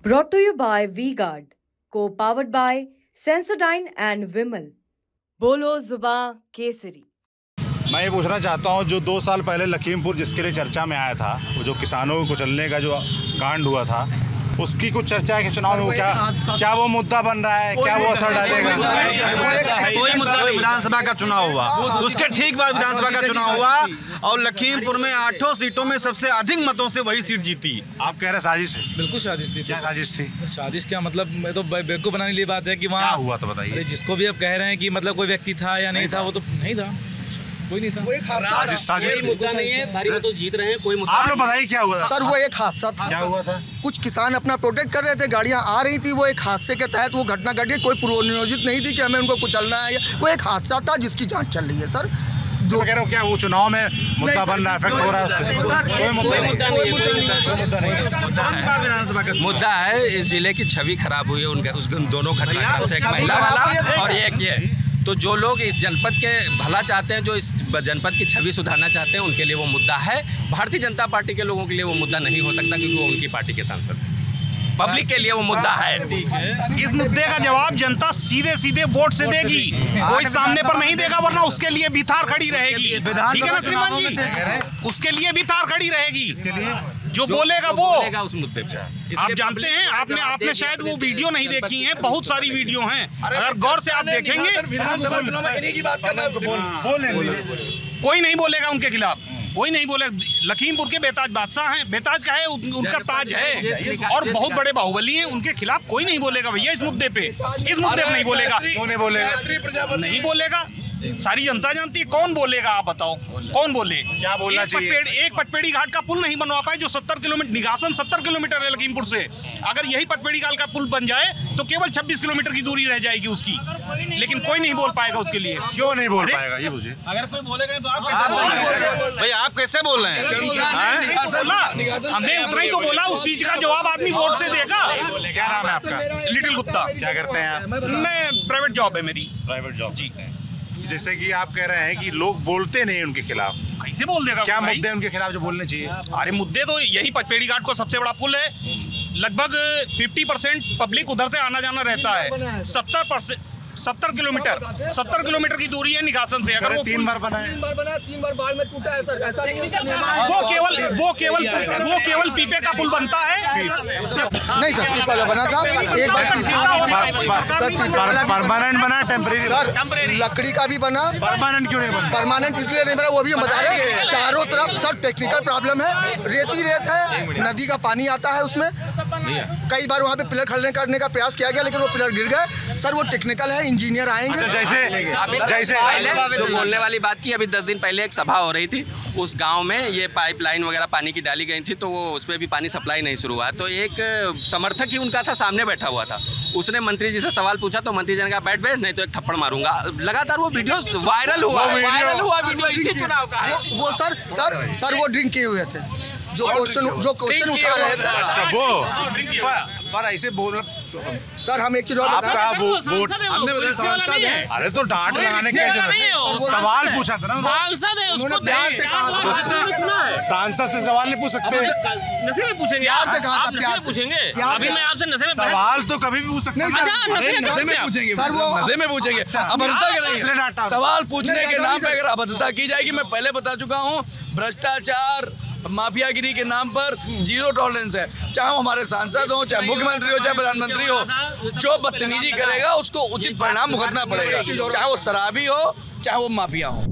Brought to you by V-Guard, co-powered by Sensodyne and Vimal. बोलो जुबां केसरी। मैं ये पूछना चाहता हूँ, जो 2 साल पहले लखीमपुर जिसके लिए चर्चा में आया था, वो जो किसानों को कुचलने का जो कांड हुआ था, उसकी कुछ चर्चा है कि चुनाव में क्या वो मुद्दा बन रहा है, क्या वो असर डालेगा? कोई मुद्दा नहीं। विधानसभा का चुनाव हुआ, उसके ठीक बाद विधानसभा का चुनाव हुआ और लखीमपुर में 8 सीटों में सबसे अधिक मतों से वही सीट जीती। आप कह रहे साजिश है? बिल्कुल साजिश थी। क्या साजिश थी? साजिश क्या मतलब, मैं तो बेवकूफ़ बनाने के लिए बात है कि वहाँ हुआ तो बताइए। जिसको भी आप कह रहे हैं कि मतलब कोई व्यक्ति था या नहीं था, वो तो नहीं था, कोई नहीं था। कोई मुद्दा नहीं है, भारी मतों जीत रहे हैं, कोई मुद्दा। आप लोग बताइए क्या हुआ सर? वो एक हादसा था। क्या हुआ था? कुछ किसान अपना प्रोटेक्ट कर रहे थे, गाड़ियां आ रही थी, वो एक हादसे के तहत वो घटना घटी। कोई पूर्व नियोजित नहीं थी कि हमें उनको कुचलना है, वो एक हादसा था जिसकी जांच चल रही है सर। जो कह रहे हो क्या वो चुनाव में मुद्दा बन रहा है, इफेक्ट हो रहा है उससे? कोई मुद्दा है। इस जिले की छवि खराब हुई है उस दोनों घटनाक्रम से, एक महिला वाला और एक ये। तो जो लोग इस जनपद के भला चाहते हैं, जो इस जनपद की छवि सुधारना चाहते हैं, उनके लिए वो मुद्दा है। भारतीय जनता पार्टी के लोगों के लिए वो मुद्दा नहीं हो सकता, क्योंकि वो उनकी पार्टी के सांसद हैं। पब्लिक के लिए वो मुद्दा है। इस मुद्दे का जवाब जनता सीधे सीधे वोट से देगी, कोई सामने पर नहीं देगा, वरना उसके लिए भी थार खड़ी रहेगी। ठीक है ना श्रीमान जी? उसके लिए भी थार खड़ी रहेगी। जो बोलेगा वो उस मुद्दे पे। आप जानते हैं, आपने शायद वो वीडियो नहीं देखी है, बहुत सारी वीडियो हैं, अगर गौर से आप देखेंगे कोई नहीं बोलेगा उनके खिलाफ, कोई नहीं बोलेगा। लखीमपुर के बेताज बादशाह हैं, बेताज का है, उनका ताज है और बहुत बड़े बाहुबली हैं, उनके खिलाफ कोई नहीं बोलेगा भैया। इस मुद्दे पे नहीं बोलेगा। क्यों नहीं बोलेगा? नहीं बोलेगा, सारी जनता जानती है। कौन बोलेगा आप बताओ, कौन बोले? क्या बोलना चाहिए? एक पचपेड़ी घाट का पुल नहीं बनवा पाए, जो 70 किलोमीटर निगासन 70 किलोमीटर है लखीमपुर से। अगर यही पचपेड़ी घाट का पुल बन जाए तो केवल 26 किलोमीटर की दूरी रह जाएगी उसकी, लेकिन कोई नहीं बोल पाएगा उसके लिए। क्यों नहीं बोल पाएगा ये मुझे? अगर कोई बोलेगा तो आप कैसे बोल रहे हैं? भाई आप कैसे बोल रहे हैं? हमने उतना ही तो बोला, उस चीज का जवाब आदमी वोट से देगा। क्या नाम है आपका? लिटिल गुप्ता। क्या करते हैं आप? मैं प्राइवेट जॉब है मेरी। प्राइवेट जॉब जी। जैसे कि आप कह रहे हैं कि लोग बोलते नहीं उनके खिलाफ, कैसे बोल देगा? क्या मुद्दे उनके खिलाफ जो बोलने चाहिए? अरे मुद्दे तो यही पचपेड़ी घाट को सबसे बड़ा पुल है, लगभग 50% पब्लिक उधर से आना जाना रहता है। 70 किलोमीटर की दूरी है निगासन से। अगर वो 3 बार बना, 3 बार बाढ़ में टूटा है सर। ऐसा वो केवल पीपे का पुल बनता है। नहीं सर, पीपा बना था एक बार। परमानेंट बना, टेम्परेरी सर लकड़ी का भी बना। परमानेंट क्यों नहीं बना? परमानेंट इसलिए नहीं बना, वो भी हम बता रहे हैं। चारों तरफ सर टेक्निकल प्रॉब्लम है, रेत है, नदी का पानी आता है उसमें। कई बार वहाँ पे पिलर खड़े करने का प्रयास किया गया, लेकिन वो पिलर गिर गए। सर वो टेक्निकल है, इंजीनियर आएंगे। जैसे जो बोलने वाली बात की, अभी 10 दिन पहले एक सभा हो रही थी, उस गांव में ये पाइपलाइन वगैरह पानी की डाली गई थी, तो वो उसमें भी पानी सप्लाई नहीं शुरू हुआ। तो एक समर्थक ही उनका था, सामने बैठा हुआ था, उसने मंत्री जी से सवाल पूछा, तो मंत्री जी ने कहा बैठ नहीं तो एक थप्पड़ मारूंगा। लगातार वो वीडियो वायरल हुआ वीडियो इसी चुनाव का है। वो सर वो ड्रिंक किए हुए थे, जो क्वेश्चन उठा रहे थे। अच्छा वो पर ऐसे बोल सर, हम एक चीज और आपका वो वोट हमने बताया। अरे तो डांट लगाने की सवाल पूछा था ना, सांसद है, उसको प्यार से कहा। सांसद से सवाल नहीं पूछ सकते? नशे में पूछेंगे आप नशे में पूछेंगे। अभी मैं आपसे नशे में सवाल तो कभी भी पूछ सकते हैं। अच्छा, नशे में पूछेंगे सर, वो मजे में पूछेंगे। अभद्रता के नहीं, सवाल पूछने के नाम पे अगर अभद्रता की जाएगी, मैं पहले बता चुका हूँ, भ्रष्टाचार माफियागिरी के नाम पर 0 टॉलरेंस है। चाहे वो हमारे सांसद हो, चाहे मुख्यमंत्री हो, चाहे प्रधानमंत्री हो, जो बदतमीजी करेगा उसको उचित परिणाम भुगतना पड़ेगा, चाहे वो शराबी हो, चाहे वो माफिया हो।